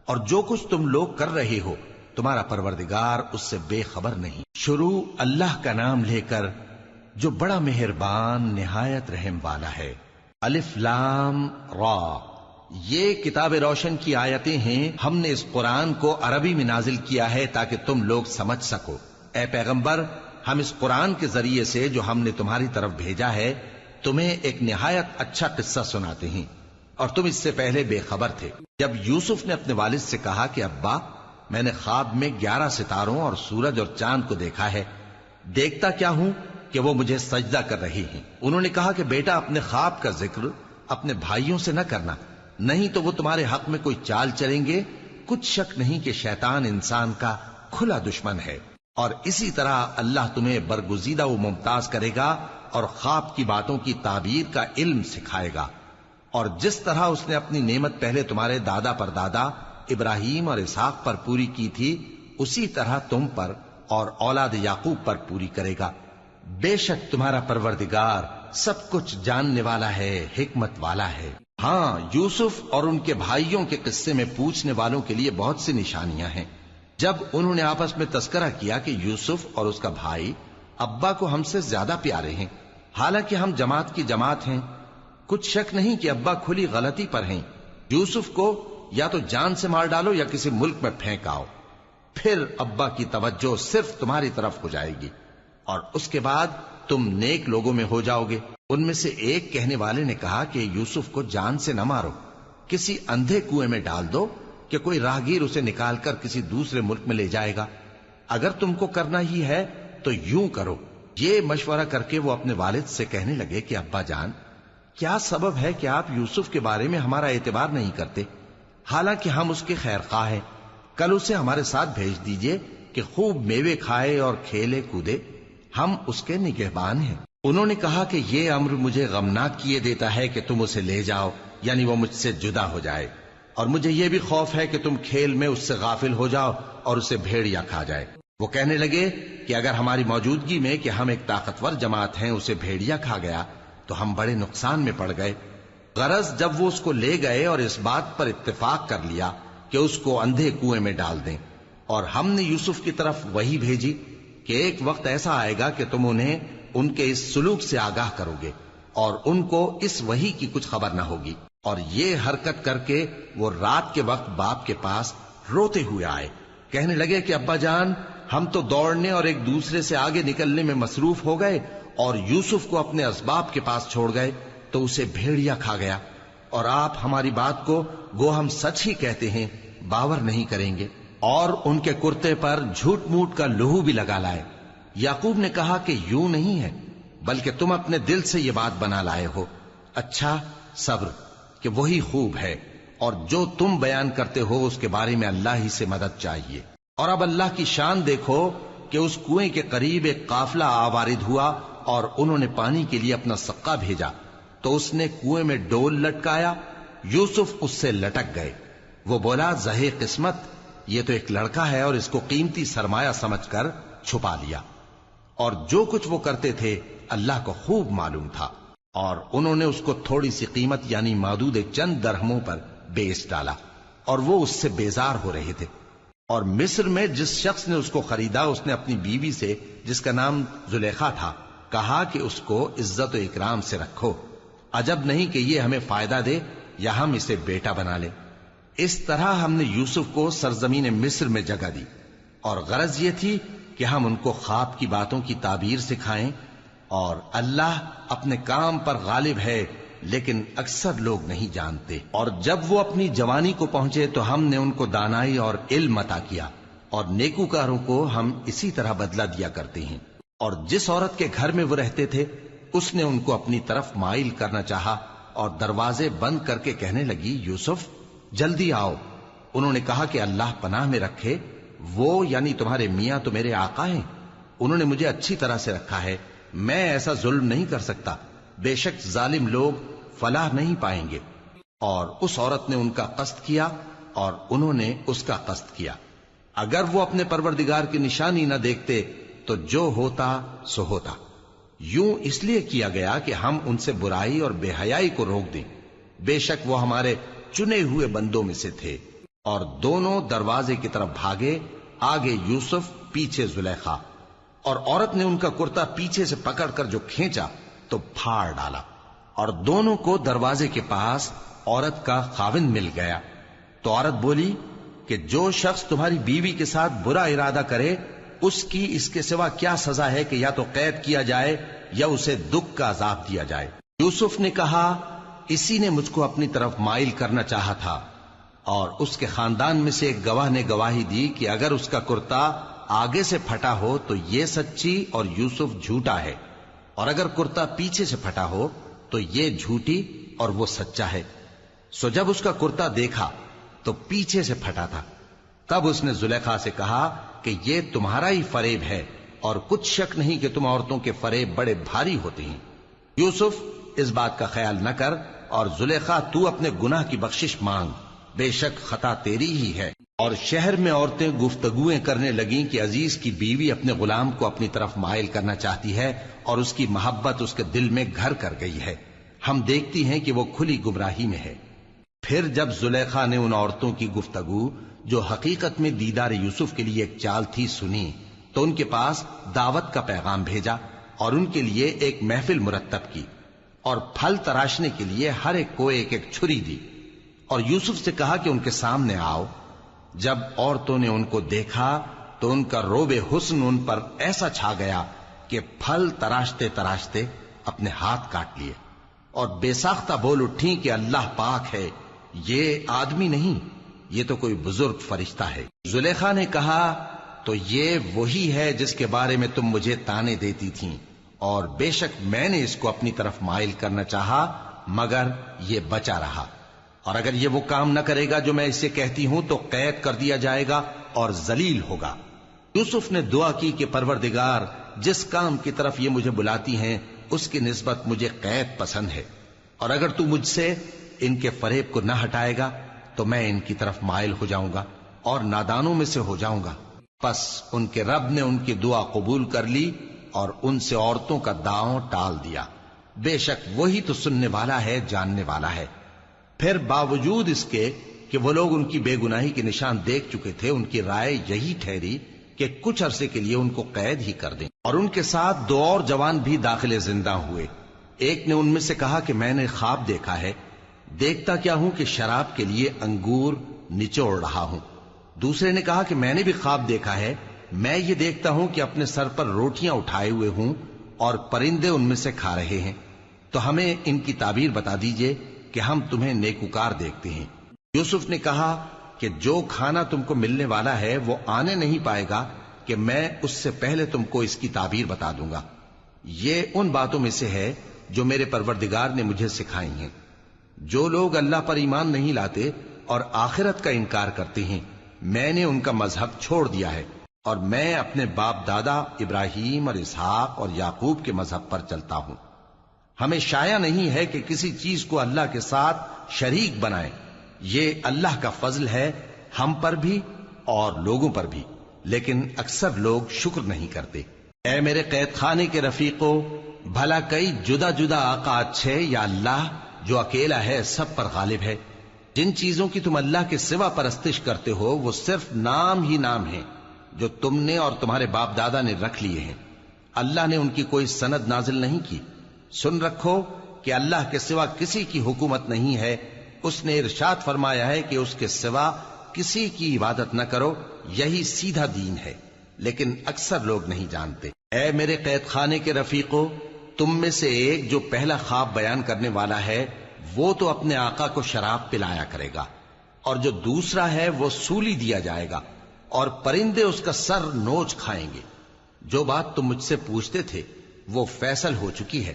اور جو کچھ تم لوگ کر رہے ہو تمہارا پروردگار اس سے بے خبر نہیں۔ شروع اللہ کا نام لے کر جو بڑا مہربان نہایت رحم والا ہے۔ الف لام را، یہ کتاب روشن کی آیتیں ہیں۔ ہم نے اس قرآن کو عربی میں نازل کیا ہے تاکہ تم لوگ سمجھ سکو۔ اے پیغمبر، ہم اس قرآن کے ذریعے سے جو ہم نے تمہاری طرف بھیجا ہے تمہیں ایک نہایت اچھا قصہ سناتے ہیں، اور تم اس سے پہلے بے خبر تھے۔ جب یوسف نے اپنے والد سے کہا کہ ابا، میں نے خواب میں 11 ستاروں اور سورج اور چاند کو دیکھا ہے، دیکھتا کیا ہوں کہ وہ مجھے سجدہ کر رہی ہیں۔ انہوں نے کہا کہ بیٹا، اپنے خواب کا ذکر اپنے بھائیوں سے نہ کرنا، نہیں تو وہ تمہارے حق میں کوئی چال چلیں گے۔ کچھ شک نہیں کہ شیطان انسان کا کھلا دشمن ہے، اور اسی طرح اللہ تمہیں برگزیدہ و ممتاز کرے گا اور خواب کی باتوں کی تعبیر کا علم سکھائے گا، اور جس طرح اس نے اپنی نعمت پہلے تمہارے دادا پر دادا ابراہیم اور اسحاق پر پوری کی تھی، اسی طرح تم پر اور اولاد یعقوب پر پوری کرے گا۔ بے شک تمہارا پروردگار سب کچھ جاننے والا ہے، حکمت والا ہے۔ ہاں، یوسف اور ان کے بھائیوں کے قصے میں پوچھنے والوں کے لیے بہت سی نشانیاں ہیں۔ جب انہوں نے آپس میں تذکرہ کیا کہ یوسف اور اس کا بھائی ابا کو ہم سے زیادہ پیارے ہیں، حالانکہ ہم جماعت کی جماعت ہیں، کچھ شک نہیں کہ ابا کھلی غلطی پر ہیں۔ یوسف کو یا تو جان سے مار ڈالو یا کسی ملک میں پھینک آؤ، پھر ابا کی توجہ صرف تمہاری طرف ہو جائے گی، اور اس کے بعد تم نیک لوگوں میں ہو جاؤ گے۔ ان میں سے ایک کہنے والے نے کہا کہ یوسف کو جان سے نہ مارو، کسی اندھے کنویں میں ڈال دو کہ کوئی راہگیر اسے نکال کر کسی دوسرے ملک میں لے جائے گا۔ اگر تم کو کرنا ہی ہے تو یوں کرو۔ یہ مشورہ کر کے وہ اپنے والد سے کہنے لگے کہ ابا جان، کیا سبب ہے کہ آپ یوسف کے بارے میں ہمارا اعتبار نہیں کرتے؟ حالانکہ ہم اس کے خیر خواہ ہیں، کل اسے ہمارے ساتھ بھیج دیجئے کہ خوب میوے کھائے اور کھیلے کودے، ہم اس کے نگہبان ہیں۔ انہوں نے کہا کہ یہ امر مجھے غمناک کیے دیتا ہے کہ تم اسے لے جاؤ، یعنی وہ مجھ سے جدا ہو جائے، اور مجھے یہ بھی خوف ہے کہ تم کھیل میں اس سے غافل ہو جاؤ اور اسے بھیڑیا کھا جائے۔ وہ کہنے لگے کہ اگر ہماری موجودگی میں کہ ہم ایک طاقتور جماعت ہیں اسے بھیڑیا کھا گیا تو ہم بڑے نقصان میں پڑ گئے۔ غرض جب وہ اس کو لے گئے اور اس بات پر اتفاق کر لیا کہ اس کو اندھے کنویں میں ڈال دیں، اور ہم نے یوسف کی طرف وحی بھیجی کہ ایک وقت ایسا آئے گا کہ تم انہیں ان کے اس سلوک سے آگاہ کرو گے، اور ان کو اس وحی کی کچھ خبر نہ ہوگی۔ اور یہ حرکت کر کے وہ رات کے وقت باپ کے پاس روتے ہوئے آئے، کہنے لگے کہ ابا جان، ہم تو دوڑنے اور ایک دوسرے سے آگے نکلنے میں مصروف ہو گئے اور یوسف کو اپنے اسباب کے پاس چھوڑ گئے تو اسے بھیڑیا کھا گیا، اور آپ ہماری بات کو گو ہم سچ ہی کہتے ہیں باور نہیں کریں گے۔ اور ان کے کرتے پر جھوٹ موٹ کا لہو بھی لگا لائے۔ یعقوب نے کہا کہ یوں نہیں ہے، بلکہ تم اپنے دل سے یہ بات بنا لائے ہو۔ اچھا، صبر، کہ وہی خوب ہے، اور جو تم بیان کرتے ہو اس کے بارے میں اللہ ہی سے مدد چاہیے۔ اور اب اللہ کی شان دیکھو کہ اس کنویں کے قریب ایک قافلہ آوارد ہوا اور انہوں نے پانی کے لیے اپنا سقا بھیجا، تو اس نے کنویں میں ڈول لٹکایا، یوسف اس سے لٹک گئے۔ وہ بولا، زہے قسمت، یہ تو ایک لڑکا ہے، اور اس کو قیمتی سرمایہ سمجھ کر چھپا لیا۔ اور جو کچھ وہ کرتے تھے اللہ کو خوب معلوم تھا، اور انہوں نے اس کو تھوڑی سی قیمت یعنی مادود چند درہموں پر بیچ ڈالا، اور وہ اس سے بیزار ہو رہے تھے۔ اور مصر میں جس شخص نے اس کو خریدا اس نے اپنی بیوی سے جس کا نام زلیخا تھا کہا کہ اس کو عزت و اکرام سے رکھو، عجب نہیں کہ یہ ہمیں فائدہ دے یا ہم اسے بیٹا بنا لیں۔ اس طرح ہم نے یوسف کو سرزمین مصر میں جگہ دی، اور غرض یہ تھی کہ ہم ان کو خواب کی باتوں کی تعبیر سکھائیں، اور اللہ اپنے کام پر غالب ہے لیکن اکثر لوگ نہیں جانتے۔ اور جب وہ اپنی جوانی کو پہنچے تو ہم نے ان کو دانائی اور علم عطا کیا، اور نیکوکاروں کو ہم اسی طرح بدلہ دیا کرتے ہیں۔ اور جس عورت کے گھر میں وہ رہتے تھے اس نے ان کو اپنی طرف مائل کرنا چاہا، اور دروازے بند کر کے کہنے لگی، یوسف جلدی آؤ۔ انہوں نے کہا کہ اللہ پناہ میں رکھے، وہ یعنی تمہارے میاں تو میرے آقا ہیں، انہوں نے مجھے اچھی طرح سے رکھا ہے، میں ایسا ظلم نہیں کر سکتا، بے شک ظالم لوگ فلاح نہیں پائیں گے۔ اور اس عورت نے ان کا قصد کیا اور انہوں نے اس کا قصد کیا۔ اگر وہ اپنے پروردگار کی نشانی نہ دیکھتے تو جو ہوتا سو ہوتا۔ یوں اس لیے کیا گیا کہ ہم ان سے برائی اور بے حیائی کو روک دیں. بے شک وہ ہمارے چنے ہوئے بندوں میں سے تھے. اور دونوں دروازے کی طرف بھاگے، آگے یوسف، پیچھے زلیخا. اور عورت نے ان کا کرتا پیچھے سے پکڑ کر جو کھینچا تو پھاڑ ڈالا، اور دونوں کو دروازے کے پاس عورت کا خاوند مل گیا. تو عورت بولی کہ جو شخص تمہاری بیوی کے ساتھ برا ارادہ کرے اس کی اس کے سوا کیا سزا ہے کہ یا تو قید کیا جائے یا اسے دکھ کا عذاب دیا جائے. یوسف نے کہا اسی نے مجھ کو اپنی طرف مائل کرنا چاہا تھا. اور اس کے خاندان میں سے ایک گواہ نے گواہی دی کہ اگر اس کا کرتا آگے سے پھٹا ہو تو یہ سچی اور یوسف جھوٹا ہے، اور اگر کرتا پیچھے سے پھٹا ہو تو یہ جھوٹی اور وہ سچا ہے. سو جب اس کا کرتا دیکھا تو پیچھے سے پھٹا تھا. تب اس نے زلیخا سے کہا کہ یہ تمہارا ہی فریب ہے، اور کچھ شک نہیں کہ تم عورتوں کے فریب بڑے بھاری ہوتے ہیں. یوسف اس بات کا خیال نہ کر، اور زلیخا تو اپنے گناہ کی بخشش مانگ، بے شک خطا تیری ہی ہے. اور شہر میں عورتیں گفتگویں کرنے لگیں کہ عزیز کی بیوی اپنے غلام کو اپنی طرف مائل کرنا چاہتی ہے اور اس کی محبت اس کے دل میں گھر کر گئی ہے. ہم دیکھتی ہیں کہ وہ کھلی گمراہی میں ہے. پھر جب زلیخا نے ان عورتوں کی گفتگو جو حقیقت میں دیدار یوسف کے لیے ایک چال تھی سنی، تو ان کے پاس دعوت کا پیغام بھیجا اور ان کے لیے ایک محفل مرتب کی، اور پھل تراشنے کے لیے ہر ایک کو ایک ایک چھری دی. اور یوسف سے کہا کہ ان کے سامنے آؤ. جب عورتوں نے ان کو دیکھا تو ان کا روب حسن ان پر ایسا چھا گیا کہ پھل تراشتے تراشتے اپنے ہاتھ کاٹ لیے، اور بے ساختہ بول اٹھی کہ اللہ پاک ہے، یہ آدمی نہیں، یہ تو کوئی بزرگ فرشتہ ہے. زلیخا نے کہا تو یہ وہی ہے جس کے بارے میں تم مجھے تانے دیتی تھیں، اور بے شک میں نے اس کو اپنی طرف مائل کرنا چاہا مگر یہ بچا رہا. اور اگر یہ وہ کام نہ کرے گا جو میں اسے کہتی ہوں تو قید کر دیا جائے گا اور ذلیل ہوگا. یوسف نے دعا کی کہ پروردگار، جس کام کی طرف یہ مجھے بلاتی ہیں اس کی نسبت مجھے قید پسند ہے، اور اگر تو مجھ سے ان کے فریب کو نہ ہٹائے گا تو میں ان کی طرف مائل ہو جاؤں گا اور نادانوں میں سے ہو جاؤں گا. پس ان کے رب نے ان کی دعا قبول کر لی اور ان سے عورتوں کا داؤں ٹال دیا. بے شک وہی تو سننے والا ہے، جاننے والا ہے. پھر باوجود اس کے کہ وہ لوگ ان کی بے گناہی کے نشان دیکھ چکے تھے، ان کی رائے یہی ٹھہری کہ کچھ عرصے کے لیے ان کو قید ہی کر دیں. اور ان کے ساتھ دو اور جوان بھی داخل زندہ ہوئے. ایک نے ان میں سے کہا کہ میں نے خواب دیکھا ہے، دیکھتا کیا ہوں کہ شراب کے لیے انگور نچوڑ رہا ہوں. دوسرے نے کہا کہ میں نے بھی خواب دیکھا ہے، میں یہ دیکھتا ہوں کہ اپنے سر پر روٹیاں اٹھائے ہوئے ہوں اور پرندے ان میں سے کھا رہے ہیں. تو ہمیں ان کی تعبیر بتا دیجئے کہ ہم تمہیں نیکوکار دیکھتے ہیں. یوسف نے کہا کہ جو کھانا تم کو ملنے والا ہے وہ آنے نہیں پائے گا کہ میں اس سے پہلے تم کو اس کی تعبیر بتا دوں گا. یہ ان باتوں میں سے ہے جو میرے پروردگار نے مجھے سکھائی ہیں. جو لوگ اللہ پر ایمان نہیں لاتے اور آخرت کا انکار کرتے ہیں، میں نے ان کا مذہب چھوڑ دیا ہے، اور میں اپنے باپ دادا ابراہیم اور اسحاق اور یعقوب کے مذہب پر چلتا ہوں. ہمیں شایع نہیں ہے کہ کسی چیز کو اللہ کے ساتھ شریک بنائیں. یہ اللہ کا فضل ہے ہم پر بھی اور لوگوں پر بھی، لیکن اکثر لوگ شکر نہیں کرتے. اے میرے قید خانے کے رفیقو، بھلا کئی جدا جدا آقا اچھے یا اللہ جو اکیلا ہے سب پر غالب ہے؟ جن چیزوں کی تم اللہ کے سوا پرستش کرتے ہو وہ صرف نام ہی نام ہیں جو تم نے اور تمہارے باپ دادا نے رکھ لیے ہیں. اللہ نے ان کی کوئی سند نازل نہیں کی. سن رکھو کہ اللہ کے سوا کسی کی حکومت نہیں ہے. اس نے ارشاد فرمایا ہے کہ اس کے سوا کسی کی عبادت نہ کرو، یہی سیدھا دین ہے، لیکن اکثر لوگ نہیں جانتے. اے میرے قید خانے کے رفیقو، تم میں سے ایک جو پہلا خواب بیان کرنے والا ہے وہ تو اپنے آقا کو شراب پلایا کرے گا، اور جو دوسرا ہے وہ سولی دیا جائے گا اور پرندے اس کا سر نوچ کھائیں گے. جو بات تم مجھ سے پوچھتے تھے وہ فیصل ہو چکی ہے.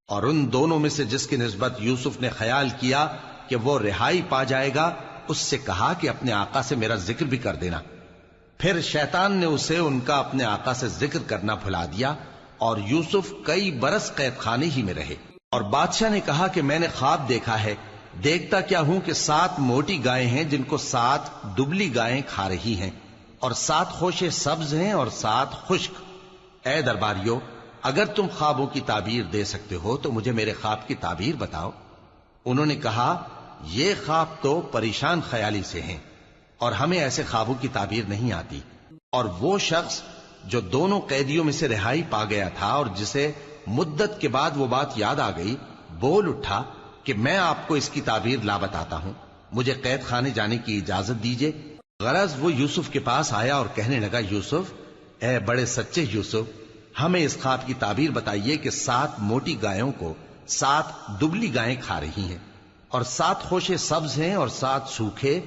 اور ان دونوں میں سے جس کی نسبت یوسف نے خیال کیا کہ وہ رہائی پا جائے گا، اس سے کہا کہ اپنے آقا سے میرا ذکر بھی کر دینا. پھر شیطان نے اسے ان کا اپنے آقا سے ذکر کرنا بھلا دیا، اور یوسف کئی برس قید خانے ہی میں رہے. اور بادشاہ نے کہا کہ میں نے خواب دیکھا ہے، دیکھتا کیا ہوں کہ 7 موٹی گائیں ہیں جن کو 7 دبلی گائیں کھا رہی ہیں، اور 7 خوشے سبز ہیں اور 7 خشک. اے درباریو، اگر تم خوابوں کی تعبیر دے سکتے ہو تو مجھے میرے خواب کی تعبیر بتاؤ۔ انہوں نے کہا یہ خواب تو پریشان خیالی سے ہیں اور ہمیں ایسے خوابوں کی تعبیر نہیں آتی۔ اور وہ شخص جو دونوں قیدیوں میں سے رہائی پا گیا تھا اور جسے مدت کے بعد وہ بات یاد آ گئی، بول اٹھا کہ میں آپ کو اس کی تعبیر لا بتاتا ہوں، مجھے قید خانے جانے کی اجازت دیجیے۔ غرض وہ یوسف کے پاس آیا اور کہنے لگا، یوسف، اے بڑے سچے یوسف، ہمیں اس خواب کی تعبیر بتائیے کہ 7 موٹی گایوں کو 7 دبلی گائیں کھا رہی ہیں اور 7 خوشے سبز ہیں اور 7 سوکھے،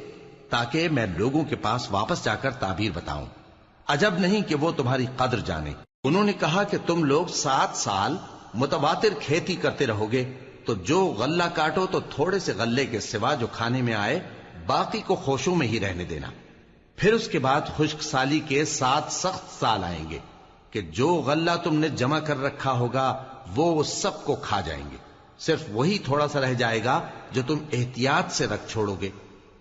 تاکہ میں لوگوں کے پاس واپس جا کر تعبیر بتاؤں۔ عجب نہیں کہ وہ تمہاری قدر جانے۔ انہوں نے کہا کہ تم لوگ 7 سال متواتر کھیتی کرتے رہو گے، تو جو غلہ کاٹو تو تھوڑے سے غلے کے سوا جو کھانے میں آئے باقی کو خوشوں میں ہی رہنے دینا۔ پھر اس کے بعد خشک سالی کے 7 سخت سال آئیں گے کہ جو غلہ تم نے جمع کر رکھا ہوگا وہ سب کو کھا جائیں گے، صرف وہی تھوڑا سا رہ جائے گا جو تم احتیاط سے رکھ چھوڑو گے۔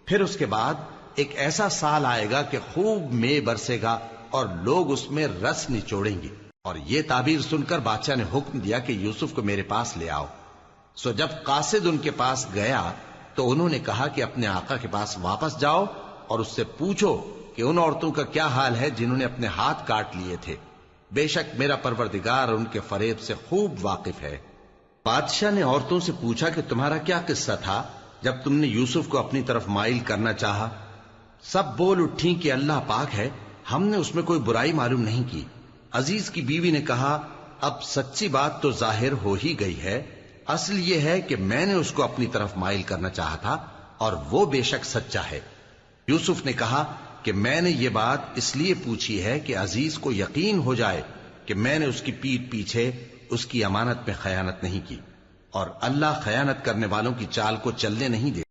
پھر اس کے بعد ایک ایسا سال آئے گا کہ خوب مے برسے گا اور لوگ اس میں رس نچوڑیں گے۔ اور یہ تعبیر سن کر بادشاہ نے حکم دیا کہ یوسف کو میرے پاس لے آؤ۔ سو جب قاصد ان کے پاس گیا تو انہوں نے کہا کہ اپنے آقا کے پاس واپس جاؤ اور اس سے پوچھو کہ ان عورتوں کا کیا حال ہے جنہوں نے اپنے ہاتھ کاٹ لیے تھے، بے شک میرا پروردگار ان کے فریب سے خوب واقف ہے۔ بادشاہ نے عورتوں سے پوچھا کہ تمہارا کیا قصہ تھا جب تم نے یوسف کو اپنی طرف مائل کرنا چاہا؟ سب بول اٹھیں کہ اللہ پاک ہے، ہم نے اس میں کوئی برائی معلوم نہیں کی۔ عزیز کی بیوی نے کہا، اب سچی بات تو ظاہر ہو ہی گئی ہے، اصل یہ ہے کہ میں نے اس کو اپنی طرف مائل کرنا چاہا تھا اور وہ بے شک سچا ہے۔ یوسف نے کہا کہ میں نے یہ بات اس لیے پوچھی ہے کہ عزیز کو یقین ہو جائے کہ میں نے اس کی پیٹھ پیچھے اس کی امانت میں خیانت نہیں کی، اور اللہ خیانت کرنے والوں کی چال کو چلنے نہیں دے۔